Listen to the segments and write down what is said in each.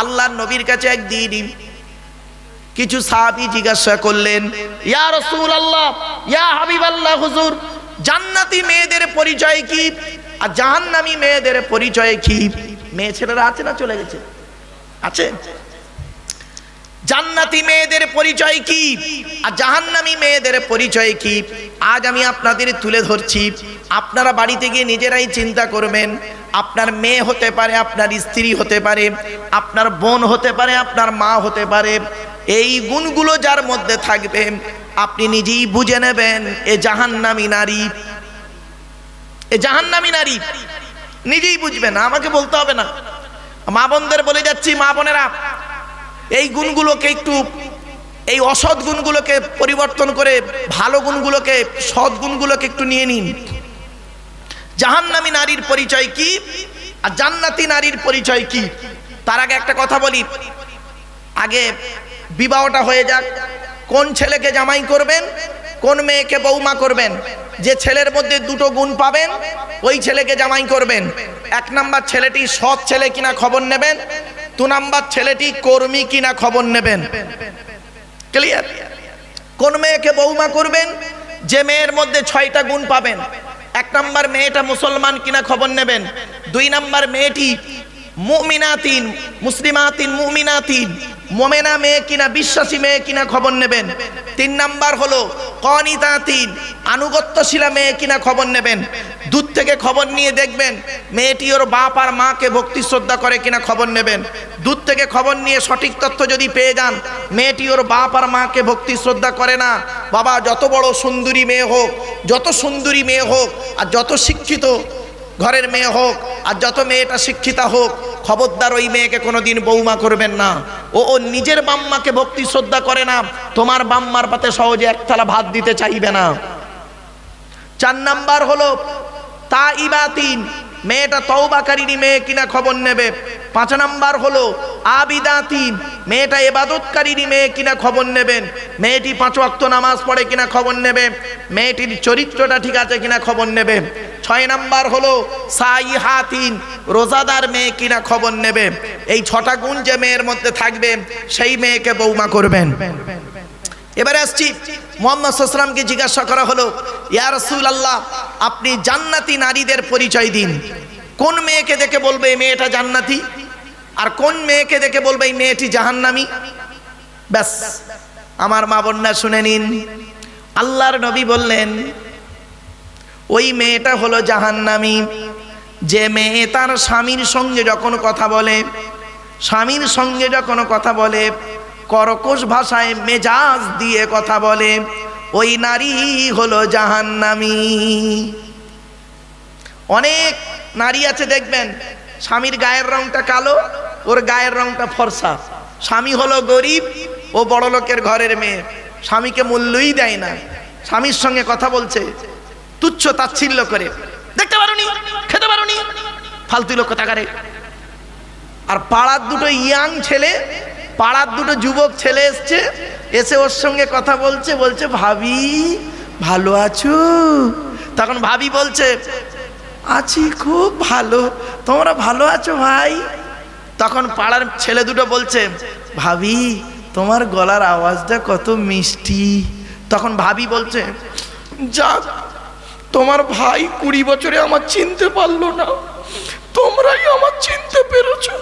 আল্লাহর নবীর কাছে একদিন কিছু সাহাবী জিজ্ঞাসা করলেন, ইয়া রাসূলুল্লাহ, ইয়া হাবিবাল্লাহ, হুজুর, জান্নাতি মেয়েদের পরিচয় কি আর জাহান্নামী মেয়েদের পরিচয় কি? মেয়ে ছেলেরা আছে না চলে গেছে? আছে। জান্নাতি মেয়েদের পরিচয় কি আর জাহান্নামী মেয়েদের পরিচয় কি আজ আমি আপনাদের তুলে ধরছি। আপনারা বাড়িতে গিয়ে নিজেরাই চিন্তা করবেন। আপনার মেয়ে হতে পারে, আপনার স্ত্রী হতে পারে, আপনার বোন হতে পারে, আপনার মা হতে পারে। এই গুণগুলো যার মধ্যে থাকবে আপনি নিজেই বুঝে নেবেন এ জাহান্নামী নারী, এ জাহান্নামী নারী। নিজেই বুঝবেন, আমাকে বলতে হবে না। মা বোনদের বলে যাচ্ছি, মা বোনেরা, এই গুণগুলোকে একটু, এই অসৎ গুণগুলোকে পরিবর্তন করে ভালো গুণগুলোকে, সৎ গুণগুলোকে একটু নিয়ে নিন। জাহান্নামী নারীর পরিচয় কি আর জান্নাতি নারীর পরিচয় কি? তার আগে একটা কথা বলি, আগে বিবাহটা হয়ে যাক। কোন ছেলেকে জামাই করবেন, কোন মেয়েকে বৌমা করবেন, যে ছেলের মধ্যে দুটো গুণ পাবেন ওই ছেলেকে জামাই করবেন। 1 নাম্বার ছেলেটি সৎ ছেলে কিনা খবর নেবেন, 2 নাম্বার ছেলেটি কর্মী কিনা খবর নেবেন। ক্লিয়ার? কোন মেয়েকে বৌমা করবেন, যে মেয়ের মধ্যে 6টা গুণ পাবেন। 1 নাম্বার মেয়েটা মুসলমান কিনা খবর নেবেন, 2 নাম্বার মেয়েটি মুমিনাতিন, মুসলিমাতিন, মুমিনাতিন, মোমেনা মেয়ে কিনা, বিশ্বাসী মেয়ে কিনা খবর নেবেন। 3 নাম্বার হলো কনিতাতিন, আনুগত্যশীলা মেয়ে কিনা খবর নেবেন। দূর থেকে খবর নিয়ে দেখবেন মেয়েটি ওর বাপ আর মাকে ভক্তি শ্রদ্ধা করে কিনা খবর নেবেন। দূর থেকে খবর নিয়ে সঠিক তথ্য যদি পেয়ে যান মেয়েটি ওর বাপ আর মাকে ভক্তি শ্রদ্ধা করে না, বাবা যত বড় সুন্দরী মেয়ে হোক, যত সুন্দরী মেয়ে হোক, আর যত শিক্ষিত ঘরের মেয়ে হোক, আর যত মেয়েটা শিক্ষিতা হোক, খবরদার ওই মেয়েকে কোনোদিন বৌমা করবেন না। ও নিজের বাম্মাকে ভক্তি শ্রদ্ধা করে না, তোমার বাম্মার পাতে সহজে 1 থালা ভাত দিতে চাইবে না। 4 নাম্বার হলো তাইবাতিন, মেয়েটা তওবাকারিনী মেয়ে কিনা খবর নেবে। 5 নাম্বার হলো আবিদাতিন, মেয়েটা ইবাদতকারিনী মেয়ে কিনা খবর নেবেন। মেয়েটি 5 ওয়াক্ত নামাজ পড়ে কিনা খবর নেবে, মেয়েটির চরিত্রটা ঠিক আছে কিনা খবর নেবে। 6 নাম্বার হলো সাইহাতিন, রোজাদার মেয়ে কিনা খবর নেবে। এই 6টা গুণ যে মেয়ের মধ্যে থাকবে সেই মেয়েকে বৌমা করবেন। এবারে আসছি, মুহাম্মদ সাল্লাল্লাহু আলাইহি ওয়াসাল্লামকে জিজ্ঞাসা করা হলো, ইয়া রাসূলুল্লাহ, আপনি জান্নাতি নারীদের পরিচয় দিন। কোন মেয়েকে দেখে বলবে এই মেয়েটা জান্নাতি, আর কোন মেয়েকে দেখে বলবে এই মেয়েটি জাহান্নামী? ব্যাস, আমার মা বোনরা শুনে নিন। আল্লাহর নবী বললেন ওই মেয়েটা হলো জাহান্নামী যে মেয়ে তার স্বামীর সঙ্গে যখন কথা বলে, স্বামীর সঙ্গে যখন কথা বলে কর্কশ ভাষায় মেজাজ দিয়ে কথা বলে, ওই নারী হলো জাহান্নামী। অনেক নারী আছে দেখবেন স্বামীর গায়ের রংটা কালো, ওর গায়ের রংটা ফর্সা। স্বামী হলো গরিব, ও বড় লোকের ঘরের মেয়ে, স্বামীকে মূল্যই দেয় না, স্বামীর সঙ্গে কথা বলছে তুচ্ছ তাচ্ছিল্য করে, দেখতে পারোনি, খেতে পারোনি, ফালতু লোক কোথাকারে। আর পাড়ার দুটো ইয়াং ছেলে, পাড়ার দুটো যুবক ছেলে এসছে, এসে ওর সঙ্গে কথা বলছে, বলছে ভাবি ভালো আছো? তখন ভাবি বলছে আছি খুব ভালো, তোমরা ভালো আছো ভাই? তখন পাড়ার ছেলে দুটো বলছে ভাবি তোমার গলার আওয়াজটা কত মিষ্টি। তখন ভাবি বলছে যাক, তোমার ভাই 20 বছরে আমার চিনতে পারলো না, তোমরাই আমার চিনতে পেরেছো।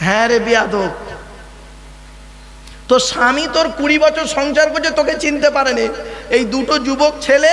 হ্যাঁ রে বেয়াদব, তো স্বামী তোর 20 বছর সংসার করছে, তোকে চিনতে পারেনি। এই দুটো যুবক ছেলে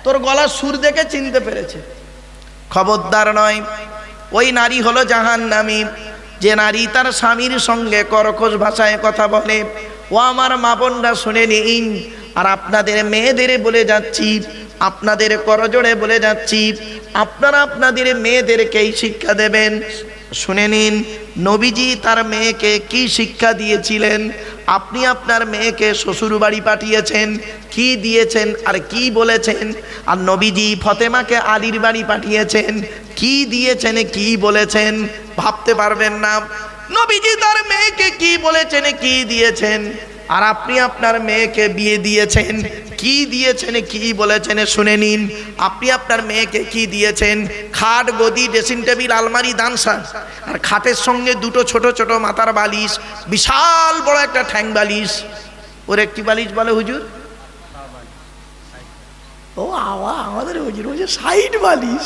তোর গলার সুর দেখে চিনতে পেরেছে। খবরদার নয়, ওই নারী হলো জাহান্নামী যে নারী তার স্বামীর সঙ্গে কর্কশ ভাষায় কথা বলে। ও আমার মা বোনরা শুনে নিন, আর আপনাদের মেয়েদের বলে যাচ্ছি, আপনাদের করজোড়ে বলে যাচ্ছি, আপনারা আপনাদের মেয়েদেরকেই শিক্ষা দেবেন। শুনে নিন, নবীজি তার মেয়েকে কি শিক্ষা দিয়েছিলেন। আপনি আপনার মেয়েকে শ্বশুর বাড়ি পাঠিয়েছেন, কি দিয়েছেন আর কি বলেছেন? আর নবীজি ফতেমাকে আলীর বাড়ি পাঠিয়েছেন, কি দিয়েছেন কি বলেছেন? ভাবতে পারবেন না নবীজি তার মেয়েকে কি বলেছেন কি দিয়েছেন। আর আপনি আপনার মেয়েকে বিয়ে দিয়েছেন, কি দিয়েছেন কি বলেছেন শুনে নিন। আপনি আপনার মেয়েকে কি দিয়েছেন? খাট, গদি, ড্রেসিং টেবিল, আলমারি, দানসা, আর খাটের সঙ্গে দুটো ছোট ছোট মাথার বালিশ, বিশাল বড় একটা ঠ্যাং বালিশ। ওরে কি বালিশ বলে হুজুর? ও আওয়া, আমাদের হুজুর বলছে সাইড বালিশ।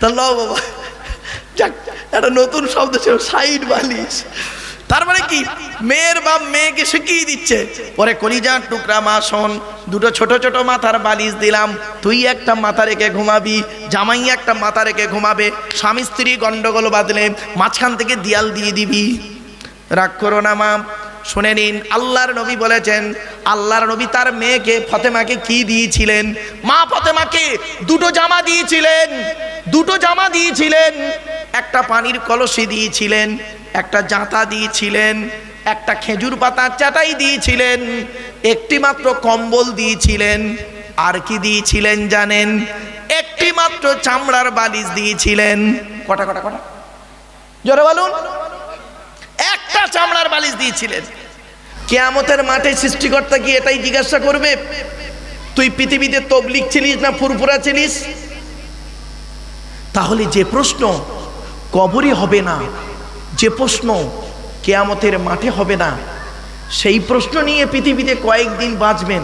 তা ল বাবা, যাক, একটা নতুন শব্দ ছিল সাইড বালিশ। তার মানে কি, মেয়ের বাপ মেয়েকে শিখিয়ে দিচ্ছে, ওরে কলিজার টুকরা মা শোন, দুটো ছোট ছোট মাথার বালিশ দিলাম, তুই একটা মাথা রেখে ঘুমাবি, জামাই একটা মাথা রেখে ঘুমাবে, স্বামী স্ত্রী গন্ডগোল বাঁধলে মাঝখান থেকে দেয়াল দিয়ে দিবি। রাগ করো না মা, শুনে নিন। আল্লাহর নবী বলেছেন, আল্লাহর নবী তার মেয়েকে ফাতেমাকে কি দিয়েছিলেন? মা ফাতেমাকে দুটো জামা দিয়েছিলেন, দুটো জামা দিয়েছিলেন, একটা পানির কলসি দিয়েছিলেন, একটা জাঁতা দিয়েছিলেন, একটা খেজুর পাতার চাটাই দিয়েছিলেন, একটি মাত্র কম্বল দিয়েছিলেন, আর কি দিয়েছিলেন জানেন? একটি মাত্র চামড়ার বালিশ দিয়েছিলেন। কটা কটা কটা জোরে বলুন। একটা চামড়ার বালিশ দিয়েছিলেন। কিয়ামতের মাঠে সৃষ্টিকর্তা কি এটাই জিজ্ঞাসা করবে, তুই পৃথিবীতে তবলিগ ছিলিস না ফুরফুরা ছিলিস? তাহলে যে প্রশ্ন কবরে হবে না, যে প্রশ্ন কিয়ামতের মাঠে হবে না, সেই প্রশ্ন নিয়ে পৃথিবীতে কয়েকদিন বাঁচবেন,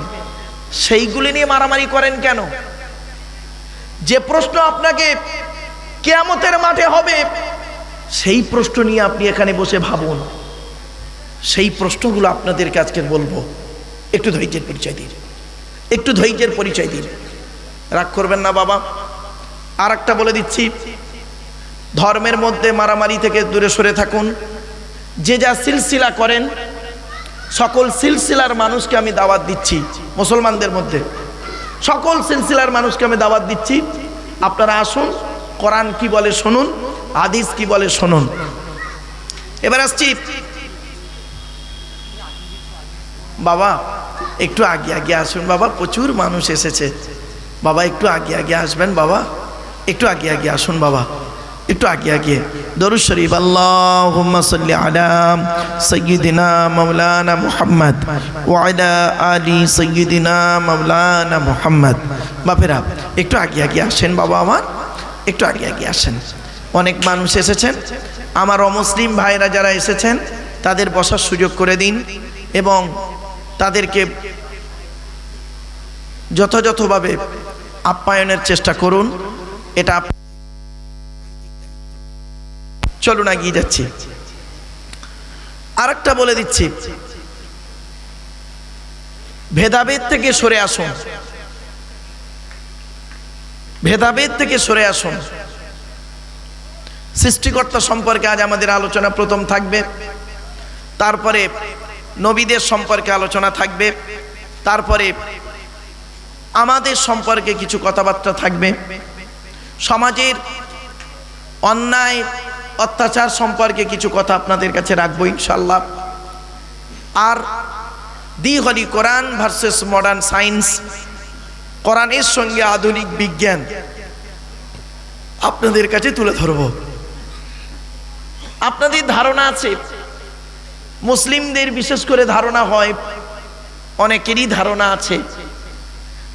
সেইগুলি নিয়ে মারামারি করেন কেন? যে প্রশ্ন আপনাকে কিয়ামতের মাঠে হবে, সেই প্রশ্ন নিয়ে আপনি এখানে বসে ভাবুন। সেই প্রশ্নগুলো আপনাদেরকে আজকে বলবো। একটু ধৈর্যের পরিচয় দিন, একটু ধৈর্যের পরিচয় দিন, রাগ করবেন না বাবা। আর একটা বলে দিচ্ছি, ধর্মের মধ্যে মারামারি থেকে দূরে সরে থাকুন। যে যা সিলসিলা করেন, সকল সিলসিলার মানুষকে আমি দাওয়াত দিচ্ছি, মুসলমানদের মধ্যে সকল সিলসিলার মানুষকে আমি দাওয়াত দিচ্ছি, আপনারা আসুন, কোরআন কি বলে শুনুন, হাদিস কি বলে শুনুন। এবার আসছি বাবা, একটু আগে আগে আসুন বাবা, প্রচুর মানুষ এসেছে বাবা, একটু আগে আগে আসবেন বাবা, একটু আগে আগে আসুন বাবা, একটু আগে আগে। দরুদ শরীফ, আল্লাহুম্মা সাল্লি আলা সাইয়্যিদিনা মাওলানা মুহাম্মদ ওয়া আলা আলি সাইয়্যিদিনা মাওলানা মুহাম্মদ। বাপেরা একটু আগে আগে আসেন বাবা আমার, একটু আগে আগে আসেন। অনেক মানুষ এসেছেন, আমার অমুসলিম ভাইরা যারা এসেছেন তাদের বসার সুযোগ করে দিন এবং তাদেরকে যথাযথভাবে আপ্যায়নের চেষ্টা করুন। এটা চলুন এগিয়ে যাচ্ছি। আরেকটা বলে দিচ্ছি, ভেদাভেদ থেকে সরে আসুন, ভেদাভেদ থেকে সরে আসুন। সৃষ্টিকর্তা সম্পর্কে আজ আমাদের আলোচনা প্রথম থাকবে, তারপরে নবীদের সম্পর্কে আলোচনা থাকবে, তারপরে আমাদের সম্পর্কে কিছু কথাবার্তা থাকবে, সমাজের অন্যায় অত্যাচার সম্পর্কে কিছু কথা আপনাদের কাছে রাখবো ইনশাল্লাহ। আর দি হলি কোরআন ভার্সেস মডার্ন সায়েন্স, কোরআনের সঙ্গে আধুনিক বিজ্ঞান আপনাদের কাছে তুলে ধরব। আপনাদের ধারণা আছে, মুসলিমদের বিশেষ করে ধারণা হয়, অনেকেরই ধারণা আছে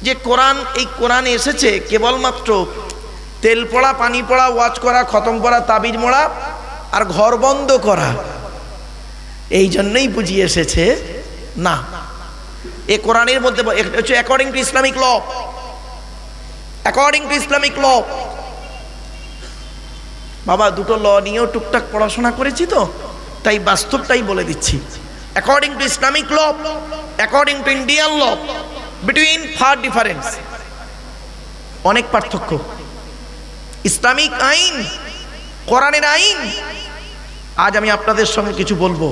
যে কোরআন, এই কোরআন এসেছে কেবলমাত্র তেল পড়া, পানি পড়া, ওয়াজ করা, খতম করা, তাবিজ মোড়া আর ঘর বন্ধ করা, এই জন্যই বুঝি এসেছে। না, এ কোরআনের মধ্যে হচ্ছে according to Islamic law, according to Islamic law. বাবা দুটো ল নিয়েও টুকটাক পড়াশোনা করেছি তো, তাই বাস্তবটাই বলে দিচ্ছি। According to Islamic law, according to Indian law, between far difference, অনেক পার্থক্য। ইসলামিক আইন, কোরআনের আইন, আজ আমি আপনাদের সঙ্গে কিছু বলবো।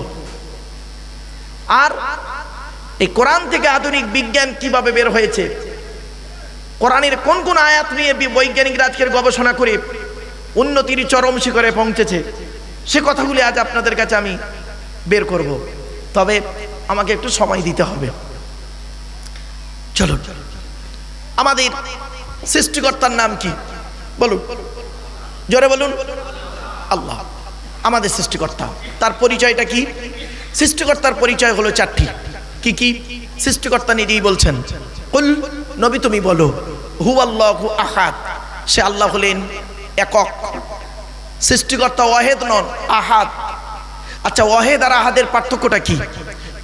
আর এই কোরআন থেকে আধুনিক বিজ্ঞান কিভাবে বের হয়েছে, কোরআনের কোন কোন আয়াত নিয়ে বৈজ্ঞানিকরা আজকের গবেষণা করে উন্নতির চরম শিখরে পৌঁছেছে, সে কথাগুলি আজ আপনাদের কাছে আমি বের করব। তবে আমাকে একটু সময় দিতে হবে। চলুন, আমাদের সৃষ্টিকর্তার নাম কি বলুন, জোরে বলুন। আল্লাহ আমাদের সৃষ্টিকর্তা, তার পরিচয়টা কি? সৃষ্টিকর্তার পরিচয় হলো চারটি। কি কি? সৃষ্টিকর্তা নিজেই বলছেন, কুল, নবী তুমি বলো, হুয়াল্লাহু আহাদ, সে আল্লাহ হলেন একক। সৃষ্টিকর্তা ওয়াহেদ নন, আহাদ। আচ্ছা, ওয়াহেদ আর আহাদের পার্থক্যটা কি?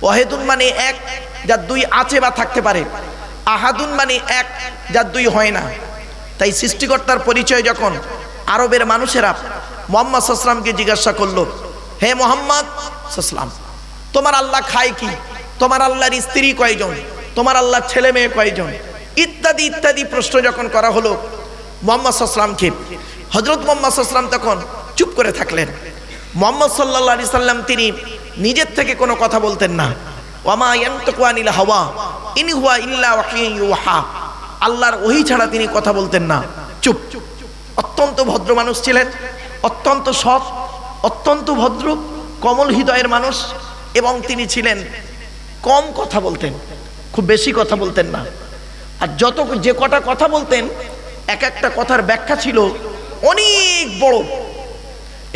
ওয়াহেদুন মানে এক, যার দুই আছে বা থাকতে পারে। আহাদুন মানে এক, যার দুই হয় না। তাই সৃষ্টিকর্তার পরিচয় যখন আরবের মানুষেরা মুহাম্মদ সাল্লাল্লাহু আলাইহি ওয়াসাল্লামকে জিজ্ঞাসা করলো, হে মুহাম্মদ সাল্লাল্লাহু আলাইহি ওয়াসাল্লাম, তোমার আল্লাহ খায় কি? তোমার আল্লাহর স্ত্রী কয়জন? তোমার আল্লাহর ছেলে মেয়ে কয়জন? ইত্যাদি ইত্যাদি প্রশ্ন যখন করা হলো মুহাম্মদ সাল্লাল্লাহু আলাইহি ওয়াসাল্লামকে, হযরত মুহাম্মদ সাল্লাল্লাহু আলাইহি ওয়াসাল্লাম তখন চুপ করে থাকলেন। মুহাম্মদ সাল্লাল্লাহু আলাইহি ওয়াসাল্লাম তিনি নিজের থেকে কোনো কথা বলতেন না। ওয়ামা ইয়ানতাকু আনিল হাওয়া ইন হুয়া ইল্লা ওয়াহিয়ুন ইউহা, আল্লাহর ওহী ছাড়া তিনি কথা বলতেন না। চুপ। অত্যন্ত ভদ্র মানুষ ছিলেন, অত্যন্ত সৎ, অত্যন্ত ভদ্র, কমল হৃদয়ের মানুষ। এবং তিনি ছিলেন কম কথা বলতেন, খুব বেশি কথা বলতেন না। আর যে কটা কথা বলতেন, এক একটা কথার ব্যাখ্যা ছিল অনেক বড়।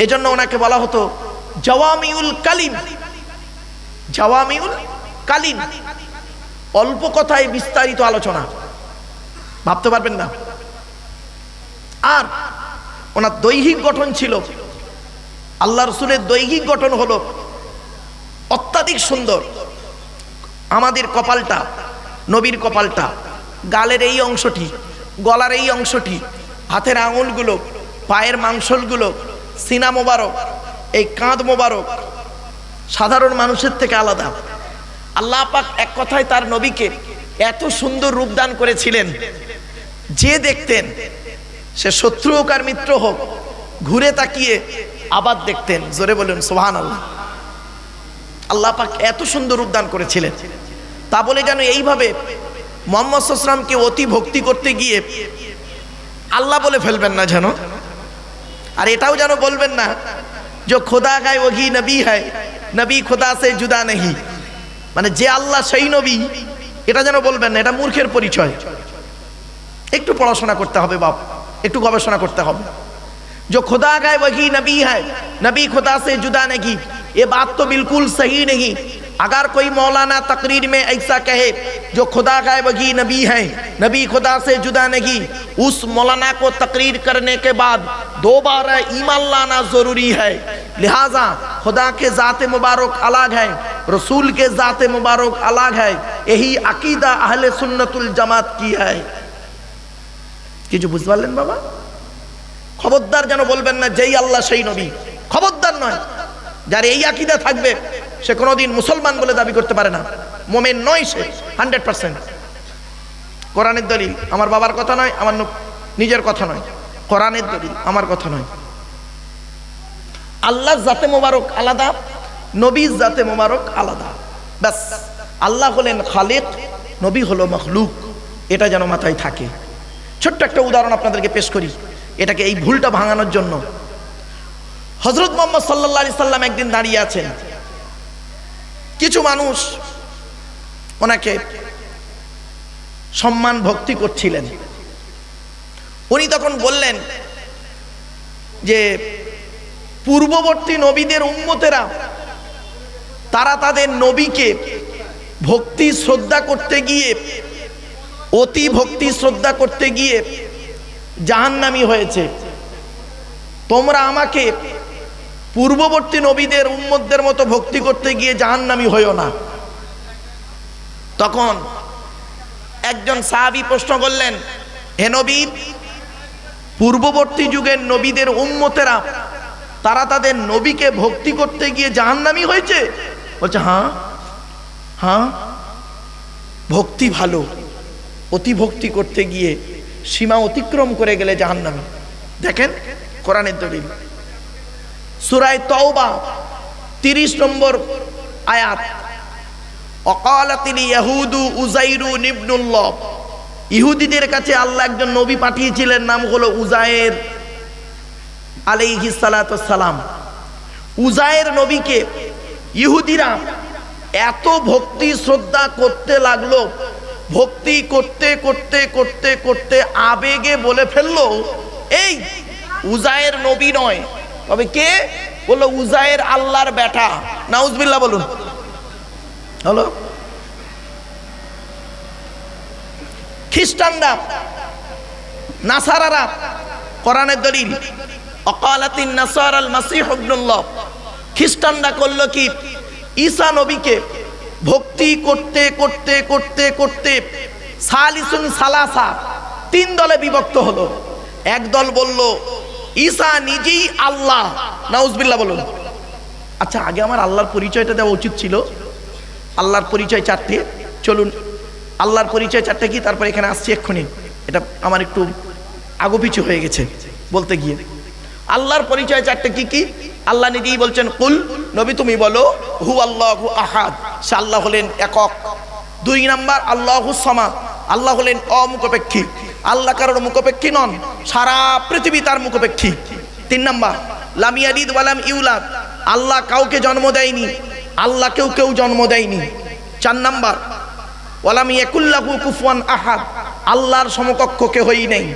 এজন্য ওনাকে বলা হতো জাওয়ামিউল কালিম। জাওয়ামিউল কালিম, অল্প কথায় বিস্তারিত আলোচনা, ভাবতে পারবেন না। আর ওনার দৈহিক গঠন ছিল, আল্লাহ রাসূলের দৈহিক গঠন হলো অত্যাধিক সুন্দর। আমাদের কপালটা, নবীর কপালটা, গালের এই অংশটি, গলার এই অংশটি, হাতের আঙুলগুলো, পায়ের মাংসলগুলো, সিনা মোবারক, এই কাঁধ মোবারক সাধারণ মানুষের থেকে আলাদা। আল্লাহ পাক এক কথায় তার নবীকে এত সুন্দর রূপদান করেছিলেন, যে দেখতেন সে শত্রু হোক আর মিত্র হোক, ঘুরে তাকিয়ে আবার দেখতেন। জোরে বলুন সুবহানাল্লাহ। আল্লাহ পাক এত সুন্দর রূপদান করেছিলেন। তা বলে যেন এইভাবে মুহাম্মদ সাল্লাল্লাহু আলাইহি ওয়াসাল্লামকে অতি ভক্তি করতে গিয়ে আল্লাহ বলে ফেলবেন না যেন। আর এটাও যেন বলবেন না যে খোদা গায় ওহি নবী হ্যায়, নবী খোদা সে জুদা নেহি, মানে যে আল্লাহ সেই নবী, এটা যেন বলবেন না। এটা মূর্খের পরিচয়। একটু পড়াশোনা করতে হবে বাপ, একটু গবেষণা করতে হবে। जो खुदा गए वही नबी है, नबी खुदा से जुदा नहीं, ये बात तो बिल्कुल सही नहीं। अगर कोई मौलाना तकरीर में ऐसा कहे जो खुदा गए वही नबी है, नबी खुदा से जुदा नहीं, उस मौलाना को तकरीर करने के बाद दोबारा ईमान लाना जरूरी है। लिहाजा खुदा के ज़ात मुबारक अलग है, रसूल के ज़ात मुबारक अलग है। यही अकीदा अहले सुन्नतुल जमात की है। কিছু বুঝতে পারলেন বাবা? খবরদার যেন বলবেন না যেই আল্লাহ সেই নবী, খবরদার নয়। যার এই আকীদা থাকবে সে কোনোদিন মুসলমান বলে দাবি করতে পারে না, মুমিন নয় সে 100%। কোরআনের দলিল, আমার বাবার কথা নয়, আমার নিজের কথা নয়, কোরআনের দলিল, আমার কথা নয়। আল্লাহর জাতে মোবারক আলাদা, নবীর জাতে মোবারক আলাদা। ব্যাস, আল্লাহ হলেন খালিক, নবী হলো মখলুক। এটা যেন মাথায় থাকে। ছোট্ট একটা উদাহরণ আপনাদেরকে পেশ করি, এটাকে এই ভুলটা ভাঙানোর জন্য। হযরত মুহাম্মদ সাল্লাল্লাহু আলাইহি সাল্লাম একদিন দাঁড়িয়ে আছেন, কিছু মানুষ ওনাকে সম্মান ভক্তি করছিলেন। উনি তখন বললেন যে পূর্ববর্তী নবীদের উম্মতেরা তারা তাদের নবীকে ভক্তি শ্রদ্ধা করতে গিয়ে, অতি ভক্তি শ্রদ্ধা করতে গিয়ে জাহান্নামী হয়েছে। তোমরা আমাকে পূর্ববর্তী নবীদের উম্মতদের মতো ভক্তি করতে গিয়ে জাহান্নামী হইও না। তখন একজন সাহাবী প্রশ্ন করলেন, হে নবী, পূর্ববর্তী যুগের নবীদের উম্মতেরা তারা তাদের নবীকে ভক্তি করতে গিয়ে জাহান্নামী হয়েছে? বলছে হ্যাঁ হ্যাঁ, ভক্তি ভালো, অতি ভক্তি করতে গিয়ে সীমা অতিক্রম করে গেলে জাহান্নামী। দেখেন কোরআনের দলিল, সূরা তাওবা 30 নম্বর আয়াত, ওয়াকালাতিল ইয়াহুদু উযাইরুন ইবনুল্লাহ। ইহুদিদের কাছে আল্লাহ একজন নবী পাঠিয়েছিলেন, নাম হলো উযায়ের আলাইহিস সালাতু ওয়াস সালাম। উযায়ের নবীকে ইহুদিরা এত ভক্তি শ্রদ্ধা করতে লাগলো, ভক্তি করতে করতে করতে করতে আবেগে বলে ফেললো, এই উযায়ের নবী নয়, তবে কে? বললো উযায়ের আল্লাহর বেটা। নাউজুবিল্লাহ বলুন। হলো। খ্রিস্টানরা, নাসারারা, কোরআনের দলিল অকালাতিন নাসারাল মাসিহ ইবনুল্লাহ, খ্রিস্টানরা করলো কি, ঈসা নবীকে ভক্তি করতে করতে করতে করতে সালিসুন সালাসা, 3 দলে বিভক্ত হলো। এক দল বলল ঈসা নিজেই আল্লাহ, নাউজুবিল্লাহ বলুন। আচ্ছা, আগে আমার আল্লাহর পরিচয়টা দেওয়া উচিত ছিল। আল্লাহর পরিচয় 4টে, চলুন আল্লাহর পরিচয় 4টে কি, তারপর এখানে আসছি এক্ষুনি। এটা আমার একটু আগোপিছু হয়ে গেছে বলতে গিয়ে। আল্লাহর পরিচয় 4টে কি কি? আল্লাহ নিজেই বলছেন কুল, নবী তুমি বলো, হু আল্লাহু আহাদ, সে আল্লাহ হলেন একক। 2 নাম্বার আল্লাহু সামাদ, আল্লাহ হলেন অমুখাপেক্ষী, আল্লাহ কারোর মুখাপেক্ষী নন, সারা পৃথিবী তার মুখাপেক্ষী। 3 নাম্বার লাম ইয়ালিদ ওয়া লাম ইউলাদ, আল্লাহ কাউকে জন্ম দেয়নি, আল্লাহ কেউ জন্ম দেয়নি। 4 নাম্বার ওয়ালাম ইয়াকুল লাহু কুফুয়ান আহাদ, আল্লাহর সমকক্ষ কেউই নেই।